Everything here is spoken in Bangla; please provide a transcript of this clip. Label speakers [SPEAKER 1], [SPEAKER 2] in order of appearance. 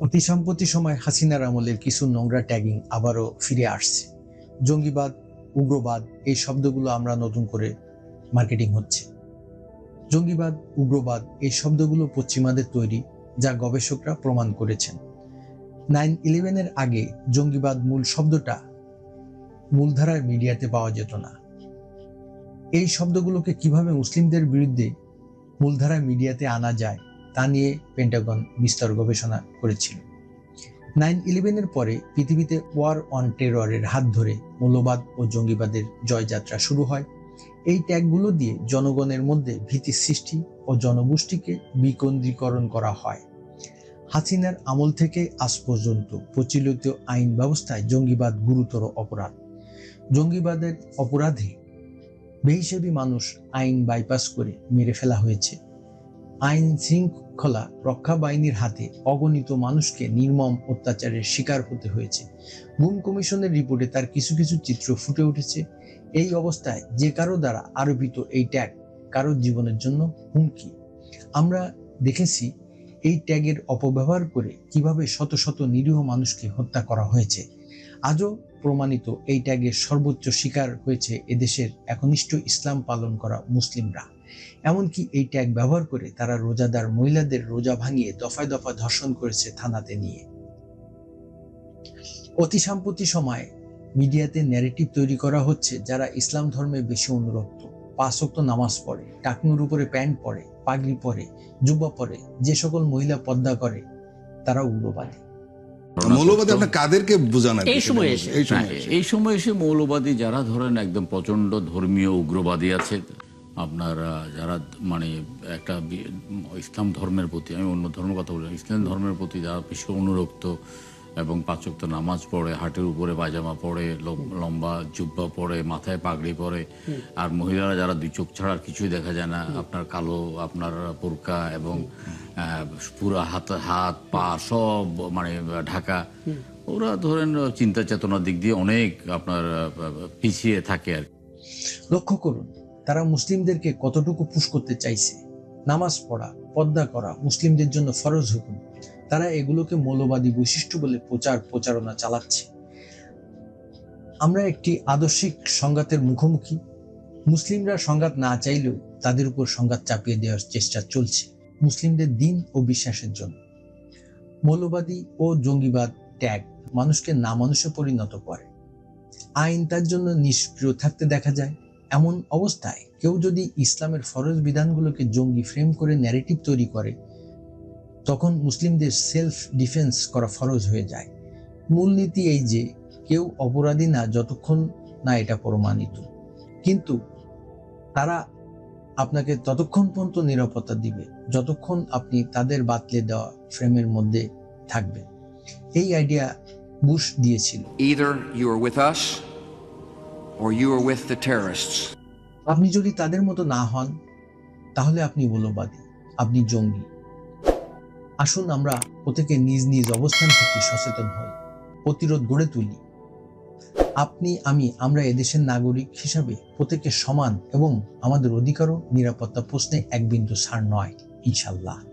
[SPEAKER 1] অতি সাম্প্রতিক সময় হাসিনার আমলের কিছু নোংরা ট্যাগিং আবারও ফিরে আসছে। জঙ্গিবাদ, উগ্রবাদ এই শব্দগুলো আমরা নতুন করে মার্কেটিং হচ্ছে। জঙ্গিবাদ, উগ্রবাদ এই শব্দগুলো পশ্চিমাদের তৈরি, যা গবেষকরা প্রমাণ করেছেন। 9/11-এর আগে জঙ্গিবাদ মূল শব্দটা মূলধারার মিডিয়াতে পাওয়া যেত না। এই শব্দগুলোকে কিভাবে মুসলিমদের বিরুদ্ধে মূলধারার মিডিয়াতে আনা যায় তা নিয়ে পেন্টাগন বিস্তর গবেষণা করেছিল। 9/11-এর পরে পৃথিবীতে ওয়ার অন টেররের হাত ধরে মৌলবাদ ও জঙ্গিবাদের জয়যাত্রা শুরু হয়। এই ট্যাগগুলো দিয়ে জনগণের মধ্যে ভীতি সৃষ্টি ও জনগোষ্ঠীকে বিকেন্দ্রীকরণ করা হয়। হাসিনার আমল থেকে আজ পর্যন্ত প্রচলিত আইন ব্যবস্থায় জঙ্গিবাদ গুরুতর অপরাধ। জঙ্গিবাদের অপরাধে বেহিসাবি মানুষ আইন বাইপাস করে মেরে ফেলা হয়েছে। আইন শৃঙ্খলা রক্ষা বাহিনীর হাতে অগণিত মানুষকে নির্মম অত্যাচারের শিকার হতে হয়েছে। গুম কমিশনের রিপোর্টে তার কিছু কিছু চিত্র ফুটে উঠেছে। এই অবস্থায় যে কারো দ্বারা আরোপিত এই ট্যাগ কারো জীবনের জন্য হুমকি। আমরা দেখেছি এই ট্যাগের অপব্যবহার করে কিভাবে শত শত নিরীহ মানুষকে হত্যা করা হয়েছে। আজও প্রমাণিত এই ট্যাগের সর্বোচ্চ শিকার হয়েছে এদেশের একনিষ্ঠ ইসলাম পালন করা মুসলিমরা। এমনকি এই ট্যাগ ব্যবহার করে তারা রোজাদার মহিলাদের রোজা ভাঙিয়ে দফায় দফায় ধর্ষণ করেছে থানাতে নিয়ে। অতি সাম্প্রতিক সময়ে মিডিয়াতে ন্যারেটিভ তৈরি করা হচ্ছে যারা ইসলাম ধর্মে বেশি অনুরক্ত, 5 ওয়াক্ত নামাজ পড়ে, টাকনুর উপরে প্যান্ট পরে, পাগড়ি পরে, জুব্বা পরে, যে সকল মহিলা পর্দা করে তারা উগ্রবাদী।
[SPEAKER 2] মৌলবাদী আপনি কাদেরকে বোঝান?
[SPEAKER 3] এই সময় এসে মৌলবাদী যারা ধরেন একদম প্রচন্ড ধর্মীয় উগ্রবাদী আছে, আপনার যারা মানে একটা ইসলাম ধর্মের প্রতি, আমি অন্য ধর্মের কথা বলি, ইসলাম ধর্মের প্রতি যারা বেশি অনুরক্ত এবং 5 ওয়াক্ত নামাজ পড়ে, হাটের উপরে পায়জামা পরে, লম্বা জুব্বা পরে, মাথায় পাগড়ি পরে, আর মহিলারা যারা 2 চোখ ছাড়া আর কিছুই দেখা যায় না, আপনার কালো আপনার বোরকা এবং পুরো হাত পা সব মানে ঢাকা, ওরা ধরেন চিন্তা চেতনার দিক দিয়ে অনেক আপনার পিছিয়ে থাকে আর।
[SPEAKER 1] লক্ষ্য করুন তারা মুসলিমদেরকে কতটুকু পুশ করতে চাইছে। নামাজ পড়া, পর্দা করা মুসলিমদের জন্য ফরজ হুকুম। তারা এগুলোকে মৌলবাদী বৈশিষ্ট্য বলে প্রচারণা চালাচ্ছে। আমরা একটি আদর্শিক সংঘাতের মুখোমুখি। মুসলিমরা সংঘাত না চাইলেও তাদের উপর সংঘাত চাপিয়ে দেওয়ার চেষ্টা চলছে মুসলিমদের দিন ও বিশ্বাসের জন্য। মৌলবাদী ও জঙ্গিবাদ ট্যাগ মানুষকে না মানুষে পরিণত করে। আইন তার জন্য নিষ্ক্রিয় থাকতে দেখা যায়। এমন অবস্থায় কেউ যদি ইসলামের ফরজ বিধানগুলোকে জঙ্গি ফ্রেম করে ন্যারেটিভ তৈরি করে, তখন মুসলিমদের সেলফ ডিফেন্স করা ফরজ হয়ে যায়। মূলনীতি এই যে কেউ অপরাধী না যতক্ষণ না এটা প্রমাণিত, কিন্তু তারা আপনাকে ততক্ষণ পর্যন্ত নিরাপত্তা দিবে যতক্ষণ আপনি তাদের বাতলে দেওয়া ফ্রেমের মধ্যে থাকবেন। এই আইডিয়া বুশ দিয়েছিল।
[SPEAKER 4] Either you are with us or you are with the terrorists.
[SPEAKER 1] আপনি যদি তাদের মতো না হন তাহলে আপনি মৌলবাদী, আপনি জঙ্গি। আসুন আমরা প্রত্যেকে নিজ নিজ অবস্থান থেকে সচেতন হই, প্রতিরোধ গড়ে তুলি। আপনি আমরা এদেশের নাগরিক হিসাবে প্রত্যেকে সমান এবং আমাদের অধিকার ও নিরাপত্তা প্রশ্নে এক বিন্দু ছাড় নয়, ইনশাআল্লাহ।